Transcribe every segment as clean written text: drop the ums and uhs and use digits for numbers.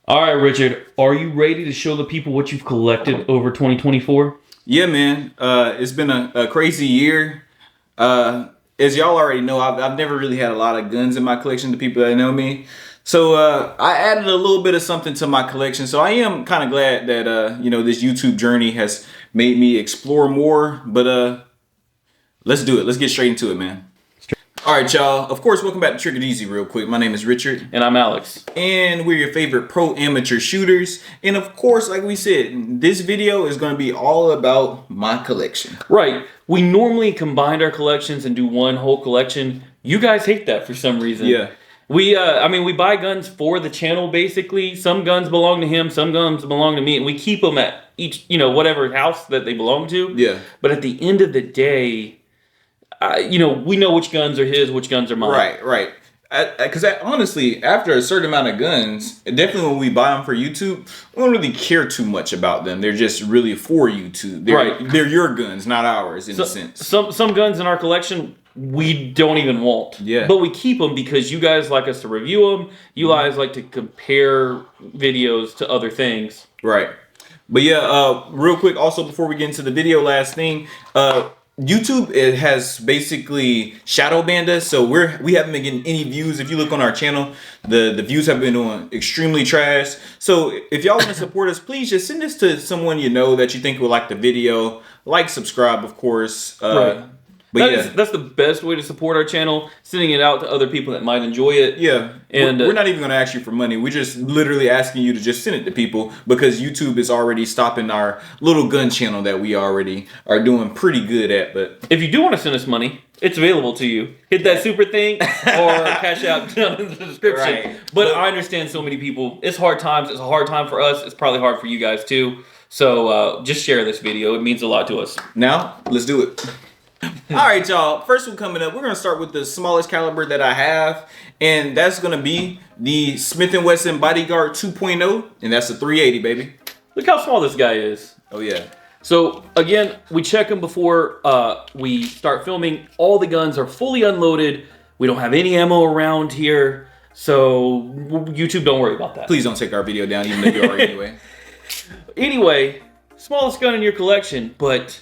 All right, Richard, are you ready to show the people what you've collected over 2024? Yeah, man. It's been a crazy year. As y'all already know, I've never really had a lot of guns in my collection, the people that know me. So I added a little bit of something to my collection. So I am kind of glad that, this YouTube journey has made me explore more. But let's do it. Let's get straight into it, man. All right, y'all. Of course, welcome back to Triggered Easy real quick. My name is Richard. And I'm Alex. And we're your favorite pro amateur shooters. And of course, like we said, this video is going to be all about my collection. Right. We normally combine our collections and do one whole collection. You guys hate that for some reason. Yeah. We buy guns for the channel, basically. Some guns belong to him, some guns belong to me, and we keep them at each, whatever house that they belong to. Yeah. But at the end of the day, we know which guns are his, which guns are mine. Right. Because honestly, after a certain amount of guns, definitely when we buy them for YouTube, we don't really care too much about them. They're just really for YouTube. They're your guns, not ours, in a sense. Some guns in our collection we don't even want. Yeah. But we keep them because you guys like us to review them. You guys like to compare videos to other things. Right. But yeah, real quick, also before we get into the video, last thing, YouTube, it has basically shadow banned us, so we haven't been getting any views. If you look on our channel, the views have been doing extremely trash. So if y'all want to support us, please just send this to someone you know that you think will like the video. Like, subscribe, of course. Right. But that's the best way to support our channel, sending it out to other people that might enjoy it. Yeah. And we're not even going to ask you for money. We're just literally asking you to just send it to people because YouTube is already stopping our little gun channel that we already are doing pretty good at. But if you do want to send us money, it's available to you. Hit that super thing or CASHAPP down in the description. Right. But I understand so many people. It's hard times. It's a hard time for us. It's probably hard for you guys too. So just share this video. It means a lot to us. Now, let's do it. All right, y'all. First one coming up, we're going to start with the smallest caliber that I have, and that's going to be the Smith & Wesson Bodyguard 2.0, and that's a 380, baby. Look how small this guy is. Oh, yeah. So, again, we check them before we start filming. All the guns are fully unloaded. We don't have any ammo around here, so YouTube, don't worry about that. Please don't take our video down, even though you are anyway. Anyway, smallest gun in your collection, but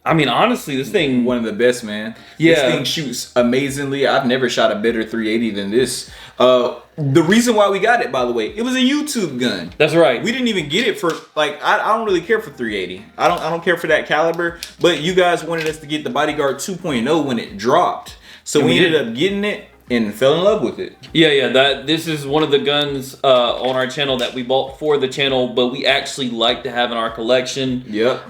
I mean, honestly, this thing... One of the best, man. Yeah. This thing shoots amazingly. I've never shot a better 380 than this. The reason why we got it, by the way, it was a YouTube gun. That's right. We didn't even get it for, like, I don't really care for 380. I don't care for that caliber, but you guys wanted us to get the Bodyguard 2.0 when it dropped. So we ended up getting it and fell in love with it. Yeah. This is one of the guns on our channel that we bought for the channel, but we actually like to have in our collection. Yep.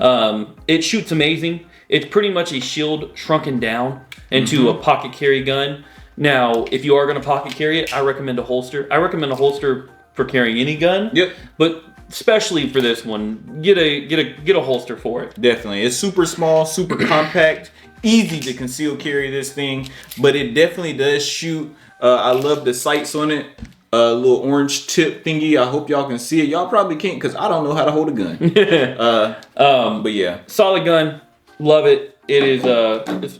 It shoots amazing. It's pretty much a shield shrunken down into a pocket carry gun. Now, if you are going to pocket carry it, I recommend a holster. I recommend a holster for carrying any gun. Yep. But especially for this one, get a holster for it. Definitely. It's super small, super compact. Easy to conceal carry this thing, but it definitely does shoot. I love the sights on it. Little orange tip thingy. I hope y'all can see it. Y'all probably can't because I don't know how to hold a gun. But yeah, solid gun. Love it. It is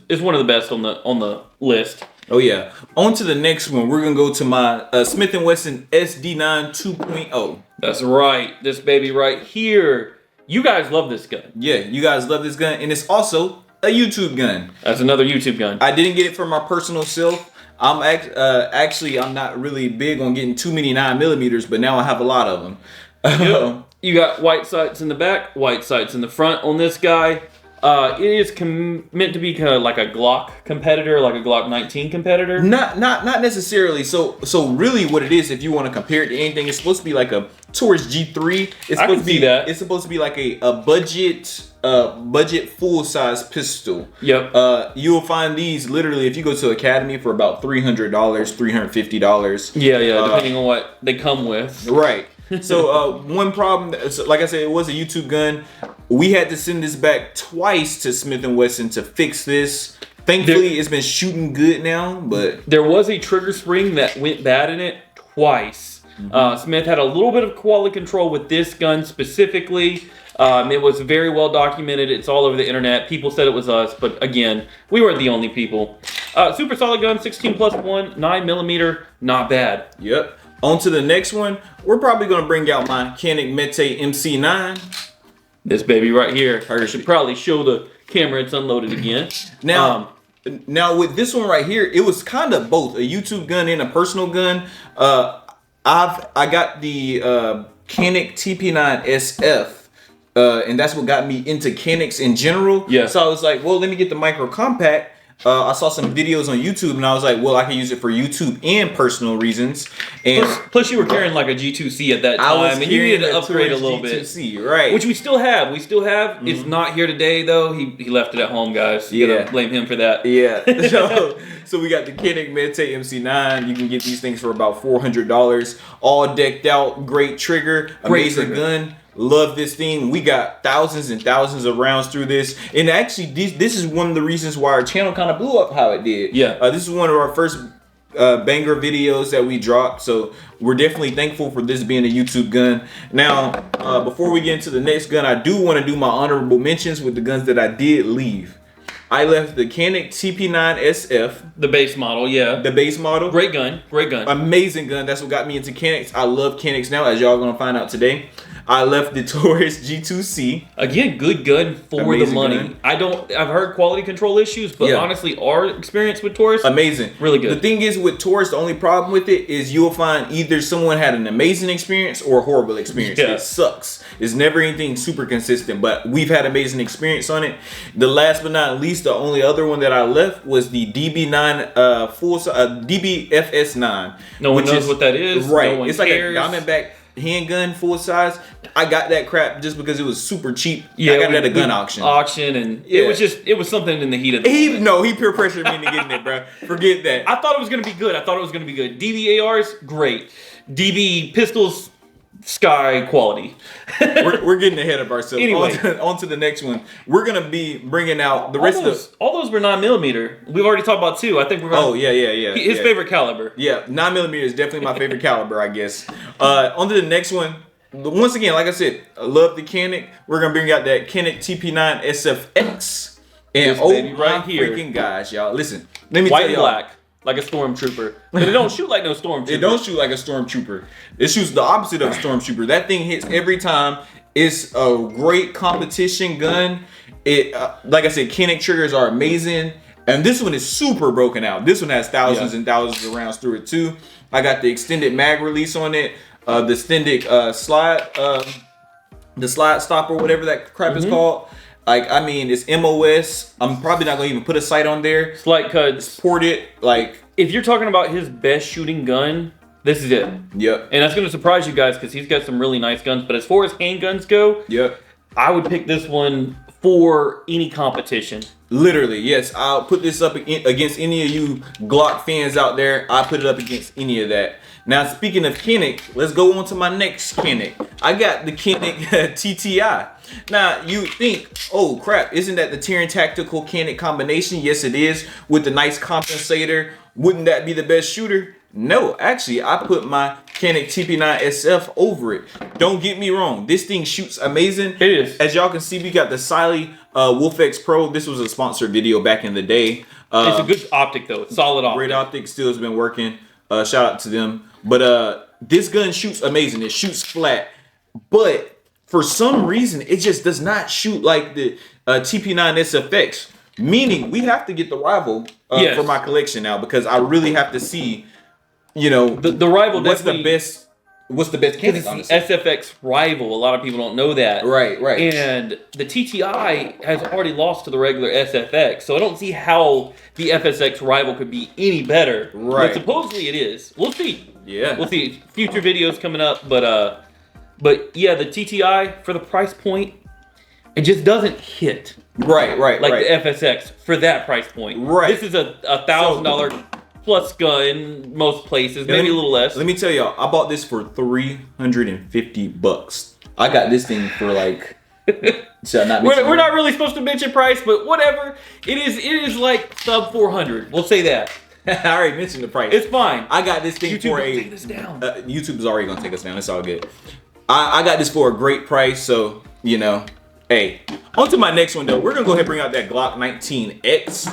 it's one of the best on the list. Oh yeah. On to the next one. We're gonna go to my Smith & Wesson SD9 2.0. That's right. This baby right here. You guys love this gun. Yeah, you guys love this gun, and it's also a YouTube gun. That's another YouTube gun. I didn't get it for my personal self. I'm actually I'm not really big on getting too many 9mm, but now I have a lot of them. Yep. You got white sights in the back, white sights in the front on this guy. It is meant to be kind of like a Glock competitor, like a Glock 19 competitor. Not necessarily. So really, what it is, if you want to compare it to anything, it's supposed to be like a Taurus G3. It's I can see that. It's supposed to be like a budget full size pistol. Yep. You'll find these literally if you go to Academy for about $300, $350. Yeah, depending on what they come with. Right. So one problem, like I said, it was a YouTube gun. We had to send this back twice to Smith & Wesson to fix this. Thankfully, it's been shooting good now, but there was a trigger spring that went bad in it twice. Smith had a little bit of quality control with this gun specifically. It was very well documented. It's all over the internet. People said it was us, but again, we weren't the only people. Super solid gun, 16+1, 9mm, not bad. Yep. On to the next one. We're probably gonna bring out my Canik Mete MC9. This baby right here. I should probably show the camera it's unloaded again. Now with this one right here, it was kind of both a YouTube gun and a personal gun. I got the Canik TP9 SF, and that's what got me into Caniks in general. Yeah. So I was like, well, let me get the micro compact. I saw some videos on YouTube, and I was like, well, I can use it for YouTube and personal reasons. And plus you were carrying like a G2C at that time, and you needed to upgrade a little G2C, bit. right? Which we still have. It's not here today though. He left it at home, guys. You gotta blame him for that. Yeah. So we got the Canik Mete MC9. You can get these things for about $400. All decked out, great trigger, amazing gun. Love this thing. We got thousands and thousands of rounds through this, and actually this is one of the reasons why our channel kind of blew up how it did. Yeah. This is one of our first banger videos that we dropped, so we're definitely thankful for this being a YouTube gun. Now, before we get into the next gun, I do want to do my honorable mentions with the guns that I did leave. I left the Canik TP9 SF. The base model, yeah. The base model. Great gun. Great gun. Amazing gun. That's what got me into Caniks. I love Caniks now, as y'all gonna find out today. I left the Taurus G2C. Again, good gun for Amazing the money. gun. I've heard quality control issues, but honestly, our experience with Taurus, amazing. Really good. The thing is with Taurus, the only problem with it is you'll find either someone had an amazing experience or a horrible experience. Yeah. It sucks. It's never anything super consistent, but we've had amazing experience on it. The last but not least, the only other one that I left was the DB9 DBFS9. No one knows what that is. Right. No one it's cares. like a Diamondback handgun full size. I got that crap just because it was super cheap. Yeah, I got it at a gun auction. And it was something in the heat of the moment. He peer pressured me into getting it, bro. Forget that. I thought it was gonna be good. DB ARs, great. DB pistols, sky quality. we're getting ahead of ourselves. Anyway. On to the next one. We're gonna be bringing out the rest of all those were 9mm. We've already talked about 2. I think we're gonna. Oh yeah. His favorite caliber. Yeah, 9mm is definitely my favorite caliber, I guess. On to the next one. Once again, like I said, I love the Canik. We're gonna bring out that Canik TP9 SFX. And right here, freaking guys, y'all. Listen, let me white tell and y'all. black, like a stormtrooper, but it don't shoot like no stormtrooper. It don't shoot like a stormtrooper. It shoots the opposite of a stormtrooper. That thing hits every time. It's a great competition gun. It, like I said, Canik triggers are amazing. And this one is super broken out. This one has thousands and thousands of rounds through it too. I got the extended mag release on it. The extended slide, the slide stopper, whatever that crap is called. Like, I mean, it's MOS. I'm probably not gonna even put a sight on there. Slight cuts. Ported, like. If you're talking about his best shooting gun, this is it. Yep. And that's gonna surprise you guys because he's got some really nice guns. But as far as handguns go, yep, I would pick this one for any competition. Literally, yes. I'll put this up against any of you Glock fans out there. I put it up against any of that. Now, speaking of Canik, let's go on to my next Canik. I got the Canik TTI. Now, you think, oh crap, isn't that the Terran Tactical Canik combination? Yes, it is, with the nice compensator. Wouldn't that be the best shooter? No, actually, I put my Canik TP9 SF over it. Don't get me wrong, this thing shoots amazing. It is. As y'all can see, we got the Siley Wolf X Pro. This was a sponsored video back in the day. It's a good optic though. It's solid optic. Great optic, still has been working. Shout out to them. But this gun shoots amazing. It shoots flat. But for some reason, it just does not shoot like the TP9 SFX. Meaning, we have to get the rival for my collection now because I really have to see, you know, the rival. What's the best Canik? It's the SFX rival. A lot of people don't know that. Right. And the TTI has already lost to the regular SFX, so I don't see how the FSX rival could be any better. Right. But supposedly it is. We'll see. Yeah. We'll see. Future videos coming up, but yeah, the TTI for the price point, it just doesn't hit. Right. Like the FSX for that price point. Right. This is a $1,000 plus gun most places, maybe a little less. Let me tell y'all, I bought this for $350. I got this thing for like. We're not really supposed to mention price, but whatever. It is like sub 400. We'll say that. I already mentioned the price. It's fine. I got this thing YouTube for take this down. YouTube is already gonna take us down. It's all good. I got this for a great price, so you know. Hey, on to my next one though. We're gonna go ahead and bring out that Glock 19X.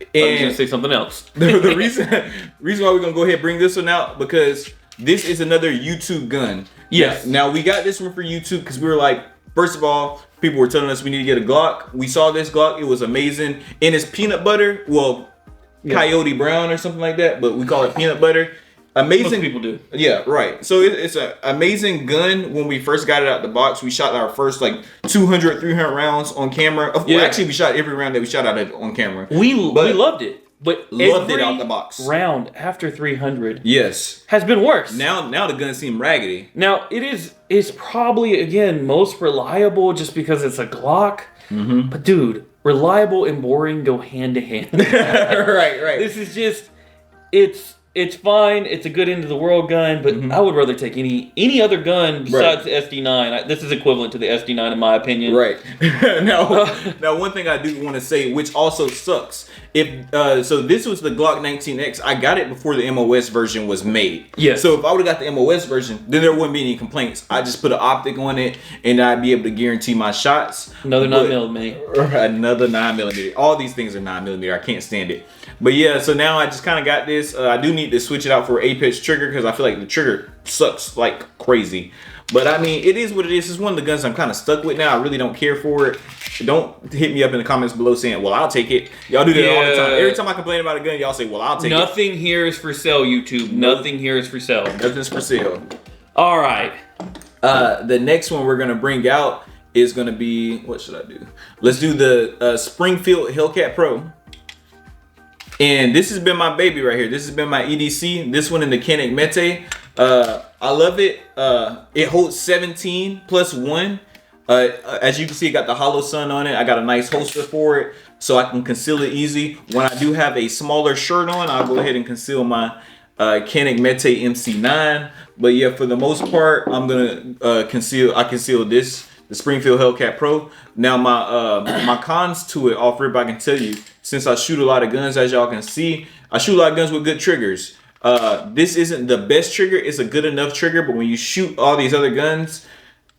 I was gonna say something else. the reason why we're gonna go ahead and bring this one out, because this is another YouTube gun. Yes. Now we got this one for YouTube because we were like, first of all, people were telling us we need to get a Glock. We saw this Glock, it was amazing, and it's peanut butter. Well, Coyote Brown or something like that, but we call it peanut butter. Amazing. Most people do. Yeah, right. So it's an amazing gun. When we first got it out the box, we shot our first like 200, 300 rounds on camera. Well, actually, we shot every round that we shot out of on camera. We loved it. But loved it out the box. Round after 300 yes has been worse. Now the gun seems raggedy. Now it's probably again most reliable just because it's a Glock. Mm-hmm. But dude, reliable and boring go hand to hand. right. This is just it's fine. It's a good end of the world gun, but I would rather take any other gun besides the SD9. This is equivalent to the SD9 in my opinion. Right. now one thing I do want to say, which also sucks. So this was the Glock 19X. I got it before the MOS version was made. Yeah. So if I would have got the MOS version, then there wouldn't be any complaints. I just put an optic on it, and I'd be able to guarantee my shots. Another 9mm. Another 9mm. All these things are 9mm. I can't stand it. But yeah, so now I just kind of got this. I do need to switch it out for Apex trigger because I feel like the trigger sucks like crazy. But I mean, it is what it is. It's one of the guns I'm kind of stuck with now. I really don't care for it. Don't hit me up in the comments below saying, well, I'll take it. Y'all do that all the time. Every time I complain about a gun, y'all say, well, I'll take it. Nothing here is for sale, YouTube. Nothing here is for sale. Nothing's for sale. All right. The next one we're going to bring out is going to be, what should I do? Let's do the Springfield Hellcat Pro. And this has been my baby right here. This has been my EDC. This one in the Koenig Mete. I love it. It holds 17 plus 1. As you can see, it got the hollow sun on it. I got a nice holster for it, so I can conceal it easy. When I do have a smaller shirt on, I'll go ahead and conceal my Koenig Mete MC9. But yeah, for the most part, I'm gonna conceal this, the Springfield Hellcat Pro. Now my cons to it, off rip, I can tell you, since I shoot a lot of guns, as y'all can see, I shoot a lot of guns with good triggers. This isn't the best trigger. It's a good enough trigger, but when you shoot all these other guns,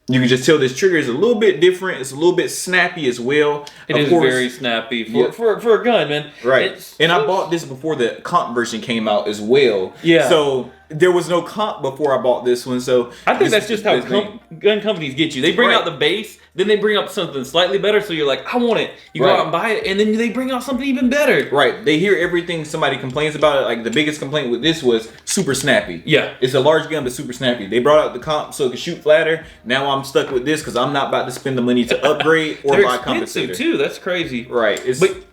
you can just tell this trigger is a little bit different. It's a little bit snappy as well. It is very snappy for a gun, man. Right. And I bought this before the comp version came out as well. Yeah. So there was no comp before I bought this one. So I think that's just how gun companies get you. They bring out the base, then they bring up something slightly better. So you're like, I want it. You go out and buy it, and then they bring out something even better. Right. They hear everything somebody complains about it. Like the biggest complaint with this was super snappy. Yeah. It's a large gun, but super snappy. They brought out the comp so it could shoot flatter. Now I'm stuck with this because I'm not about to spend the money to upgrade or buy a compensator. Too. That's crazy. Right.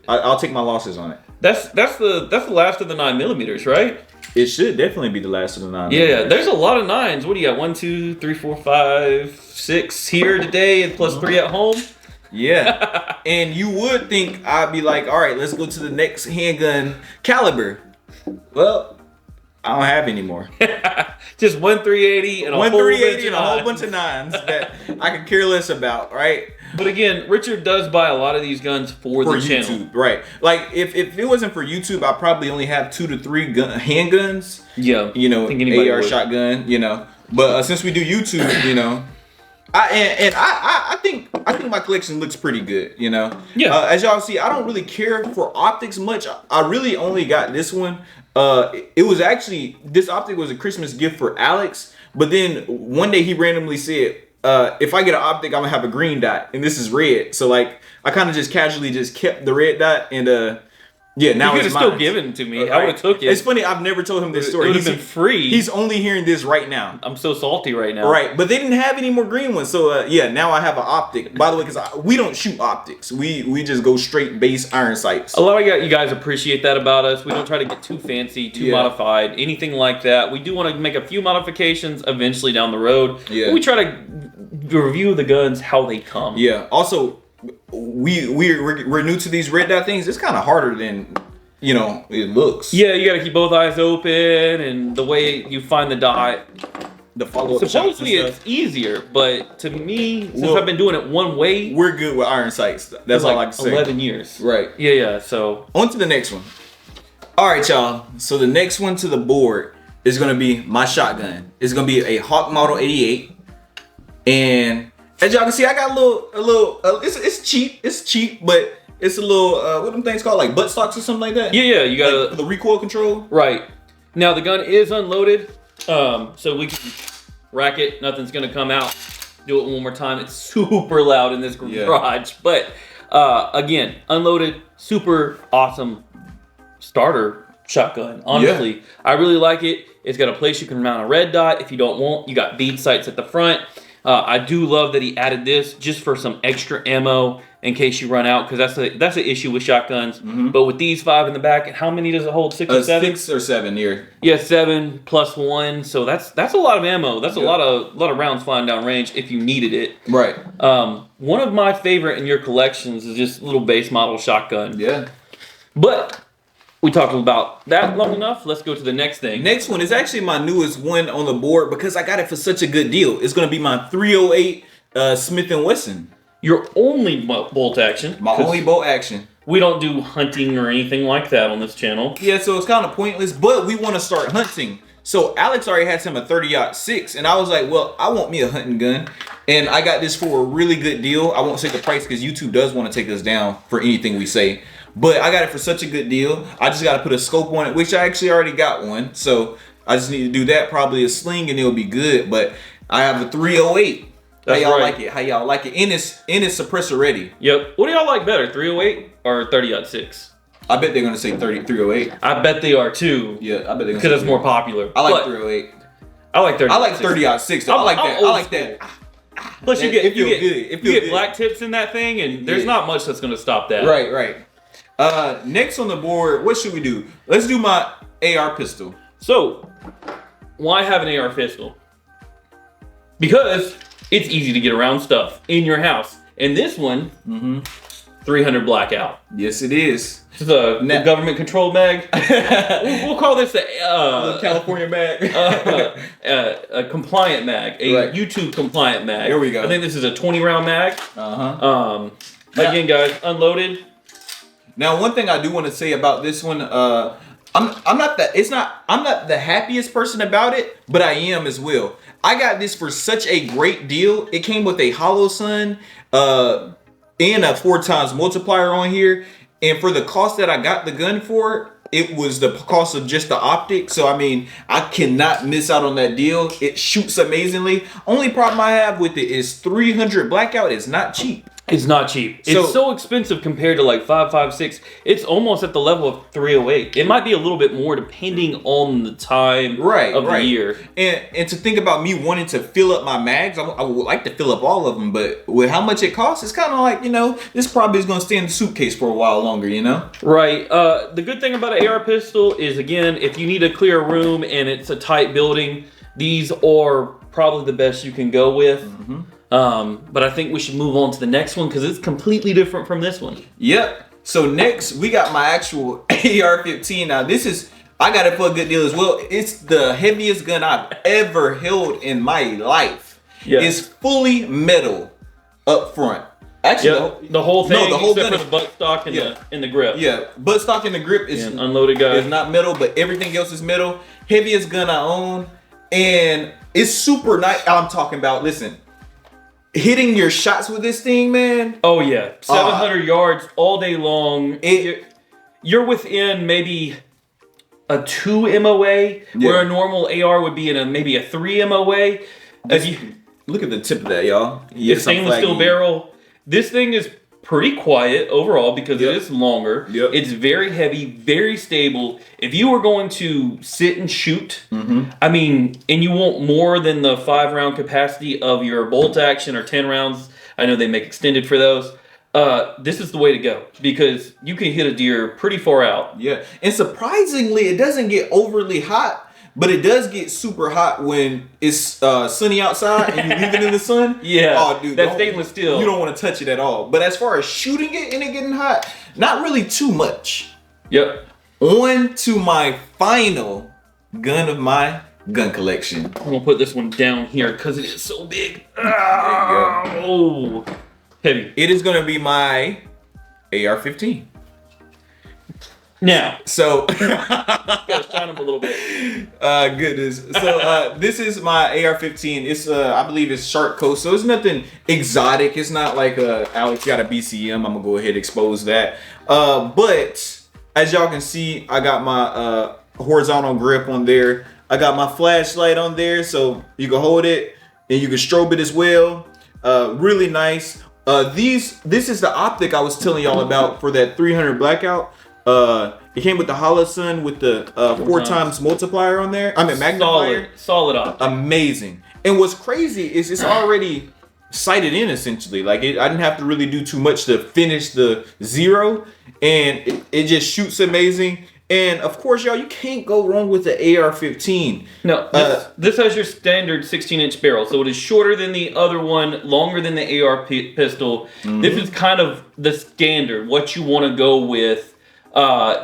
I'll take my losses on it. That's the last of the 9mm, right? It should definitely be the last of the 9mm. Yeah, there's a lot of 9s. What do you got? 1, 2, 3, 4, 5, 6 here today, and plus 3 at home. Yeah. And you would think I'd be like, all right, let's go to the next handgun caliber. Well, I don't have any more. Just 1 380 and a whole bunch of 9s that I could care less about, right? But again, Richard does buy a lot of these guns for the YouTube, channel. Right. Like if it wasn't for YouTube, I probably only have 2 to 3 handguns. Yeah. You know, AR shotgun, you know. But since we do YouTube, you know, I think my collection looks pretty good, you know. Yeah. As y'all see, I don't really care for optics much. I really only got this one. It was actually, this optic was a Christmas gift for Alex, but then one day he randomly said, if I get an optic, I'm gonna have a green dot, and this is red. So like, I kind of just casually just kept the red dot, and yeah, now you could have still given it to me. I would have took it. It's funny, I've never told him this story. It would have been free. He's only hearing this right now. I'm so salty right now. Right, but they didn't have any more green ones, so yeah, now I have an optic. By the way, because we don't shoot optics, we just go straight base iron sights. A lot of you guys appreciate that about us. We don't try to get too fancy, too modified, anything like that. We do want to make a few modifications eventually down the road. Yeah, we try to review the guns how they come. Yeah. Also, we're new to these red dot things. It's kind of harder than, you know, it looks. Yeah, you got to keep both eyes open, and the way you find the dot. The follow-up. Supposedly it's easier, but to me, since I've been doing it one way, we're good with iron sights. That's all I like to say. 11 years. Right. Yeah. So on to the next one. All right, y'all. So the next one to the board is gonna be my shotgun. It's gonna be a Hawk Model 88. And as y'all can see, I got a little. It's cheap. It's cheap, but It's a little what them things called, like butt stocks or something like that. Yeah, you got like, the recoil control. Right. Now the gun is unloaded, so we can rack it. Nothing's gonna come out. Do it one more time. It's super loud in this garage, but again, unloaded, super awesome starter shotgun. Honestly, I really like it. It's got a place you can mount a red dot if you don't want. You got bead sights at the front. I do love that he added this just for some extra ammo in case you run out, because that's an issue with shotguns. But with these 5 in the back, how many does it hold? 6 or 7? 6 or 7 here. Yeah, 7 plus 1. So that's a lot of ammo. That's a lot of rounds flying down range if you needed it. Right. One of my favorite in your collections is just little base model shotgun. Yeah. But we talked about that long enough. Let's go to the next thing. Next one is actually my newest one on the board because I got it for such a good deal. It's going to be my 308 Smith & Wesson. Your only bolt action. My only bolt action. We don't do hunting or anything like that on this channel. Yeah, so it's kind of pointless, but we want to start hunting. So Alex already has him a 30-06, and I was like, well, I want me a hunting gun. And I got this for a really good deal. I won't say the price because YouTube does want to take us down for anything we say. But I got it for such a good deal. I just got to put a scope on it, which I actually already got one. So I just need to do that, probably a sling, and it'll be good. But I have a 308. That's how y'all right. like it? How y'all like it? And it's suppressor ready. Yep. What do y'all like better, 308 or 30-06? I bet they're gonna say 308. I bet they are too. Yeah, I bet they're gonna because it's more popular. I like 308. I like 30. I like 30-06. I like that. I like that. Plus, you get good. black tips in that thing, and there's not much that's gonna stop that. Right. Next on the board, what should we do? Let's do my AR pistol. So, why have an AR pistol? Because it's easy to get around stuff in your house. And this one, 300 blackout. Yes, it is. This is a government-controlled mag. we'll call this a California mag. A compliant mag, a YouTube compliant mag. There we go. I think this is a 20-round mag. Again, guys, unloaded. Now, one thing I do want to say about this one, I'm not the happiest person about it, but I am as well. I got this for such a great deal. It came with a hollow sun and a 4x multiplier on here. And for the cost that I got the gun for, it was the cost of just the optic. So, I mean, I cannot miss out on that deal. It shoots amazingly. Only problem I have with it is 300 blackout is not cheap. It's not cheap. It's so expensive compared to like 5.56. It's almost at the level of 308. It might be a little bit more depending on the time of the year. And to think about me wanting to fill up my mags, I would like to fill up all of them, but with how much it costs, it's kind of like, you know, this probably is going to stay in the suitcase for a while longer, you know? Right. The good thing about an AR pistol is, again, if you need a clear room and it's a tight building, these are probably the best you can go with. But I think we should move on to the next one because it's completely different from this one. Yep. So next we got my actual AR-15. Now this is, I got it for a good deal as well. It's the heaviest gun I've ever held in my life. It's fully metal up front. Actually, the whole thing, the whole except gun for the butt stock and the grip. Yeah, butt stock and the grip is unloaded, guys. It's not metal, but everything else is metal. Heaviest gun I own, and it's super nice. I'm talking about, listen, hitting your shots with this thing, man. Oh yeah, 700 yards all day long. You're within maybe a 2 MOA, where a normal AR would be in maybe a 3 MOA. Look at the tip of that, y'all. It's stainless steel barrel. This thing is pretty quiet overall because it is longer. It's very heavy, very stable. If you were going to sit and shoot, I mean, and you want more than the 5-round capacity of your bolt action or 10 rounds, I know they make extended for those. This is the way to go because you can hit a deer pretty far out. Yeah, and surprisingly, it doesn't get overly hot. But it does get super hot when it's sunny outside and you leave it in the sun. Oh, dude, that's stainless steel. You don't want to touch it at all. But as far as shooting it and it getting hot, not really too much. On to my final gun of my gun collection. I'm gonna put this one down here because it is so big. Heavy. It is gonna be my AR-15. Now, So, gotta shine them a little bit. goodness. So, this is my AR-15. It's, I believe it's Shark Coast. So it's nothing exotic. It's not like, Alex got a BCM. I'm gonna go ahead and expose that. But as y'all can see, I got my, horizontal grip on there. I got my flashlight on there, so you can hold it and you can strobe it as well. Really nice. This is the optic I was telling y'all about for that 300 blackout. It came with the Holosun with the 4x multiplier on there. I mean magnifier. Solid optic. Amazing. And what's crazy is it's already sighted in essentially. Like I didn't have to really do too much to finish the 0, and it just shoots amazing. And of course, y'all, you can't go wrong with the AR-15. No, this has your standard 16-inch barrel, so it is shorter than the other one, longer than the AR pistol. Mm-hmm. This is kind of the standard, what you want to go with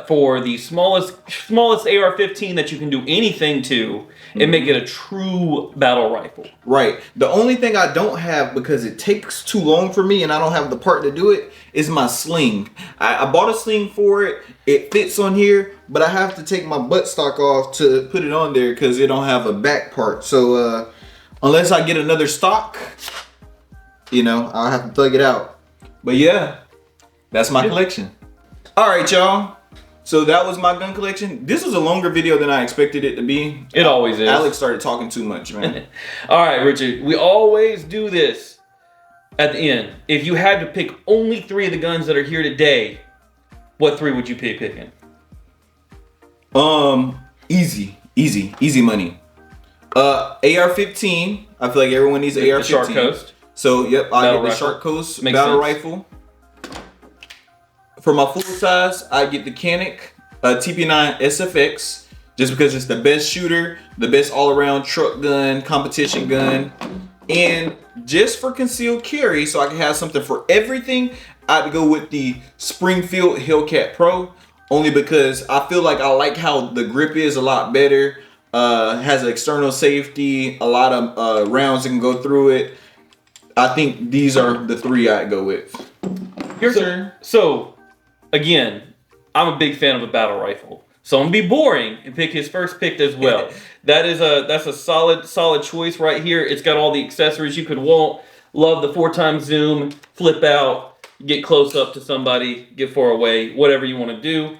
for the smallest AR-15 that you can do anything to and make it a true battle rifle. Right. The only thing I don't have, because it takes too long for me and I don't have the part to do it, is my sling. I bought a sling for it. It fits on here, but I have to take my buttstock off to put it on there because it don't have a back part. So unless I get another stock, you know, I'll have to thug it out. But yeah, that's my collection. All right, y'all. So that was my gun collection. This was a longer video than I expected it to be. It always is. Alex started talking too much, man. All right, Richard. We always do this at the end. If you had to pick only 3 of the guns that are here today, what 3 would you be picking? Easy money. AR-15. I feel like everyone needs an AR-15. Shark Coast. So yep, I get the Shark Coast battle rifle. For my full size, I get the Canik TP9 SFX, just because it's the best shooter, the best all-around truck gun, competition gun, and just for concealed carry, so I can have something for everything, I'd go with the Springfield Hellcat Pro, only because I feel like I like how the grip is a lot better, has an external safety, a lot of rounds that can go through it. I think these are the 3 I'd go with. Your turn. So, again, I'm a big fan of a battle rifle. So I'm gonna be boring and pick his first pick as well. That's a solid choice right here. It's got all the accessories you could want. Love the 4x zoom, flip out, get close up to somebody, get far away, whatever you want to do.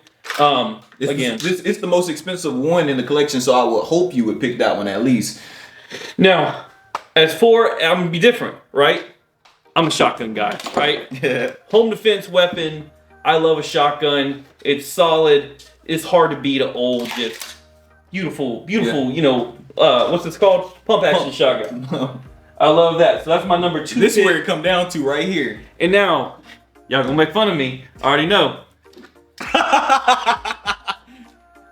It's the most expensive one in the collection, so I would hope you would pick that one at least. Now, as for, I'm gonna be different, right? I'm a shotgun guy, right? Home defense weapon. I love a shotgun. It's solid. It's hard to beat an old, just beautiful, you know, what's this called? Pump action shotgun. I love that. So that's my number 2 This is where it come down to right here. And now, y'all gonna make fun of me. I already know.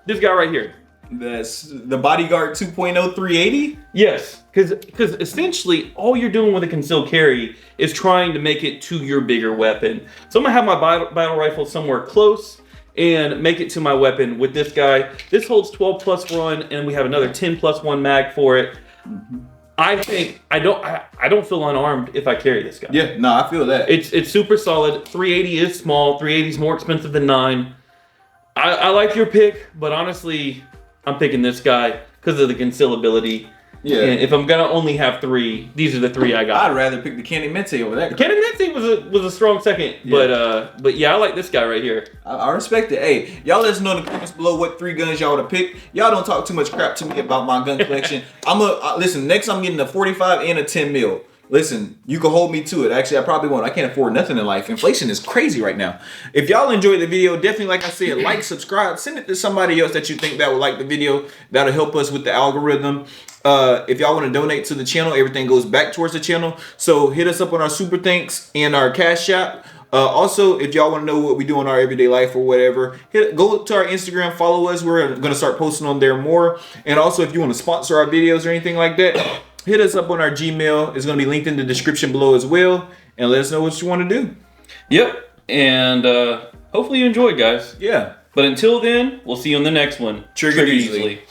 This guy right here. That's the Bodyguard 2.0 380? Yes, because essentially all you're doing with a concealed carry is trying to make it to your bigger weapon. So I'm gonna have my battle rifle somewhere close and make it to my weapon with this guy. This holds 12 plus run, and we have another 10 plus 1 mag for it. I think I don't feel unarmed if I carry this guy. Yeah, no, I feel that. It's super solid. 380 is small. 380 is more expensive than 9. I like your pick, but honestly, I'm picking this guy because of the concealability. Yeah. And if I'm gonna only have 3, these are the 3 I got. I'd rather pick the Canik Mente over that. The Canik Mente was a strong second, yeah. But yeah, I like this guy right here. I respect it. Hey, y'all let us know in the comments below what 3 guns y'all would have picked. Y'all don't talk too much crap to me about my gun collection. Listen. Next, I'm getting a 45 and a 10 mil. Listen, you can hold me to it. Actually, I probably won't. I can't afford nothing in life. Inflation is crazy right now. If y'all enjoyed the video, definitely, like I said, like, subscribe, send it to somebody else that you think that would like the video. That'll help us with the algorithm. If y'all want to donate to the channel, everything goes back towards the channel. So hit us up on our super thanks and our Cash App. Also, if y'all want to know what we do in our everyday life or whatever, go to our Instagram, follow us. We're going to start posting on there more. And also, if you want to sponsor our videos or anything like that, hit us up on our Gmail. It's going to be linked in the description below as well. And let us know what you want to do. Yep. And hopefully you enjoyed, guys. Yeah. But until then, we'll see you on the next one. Trigger easily.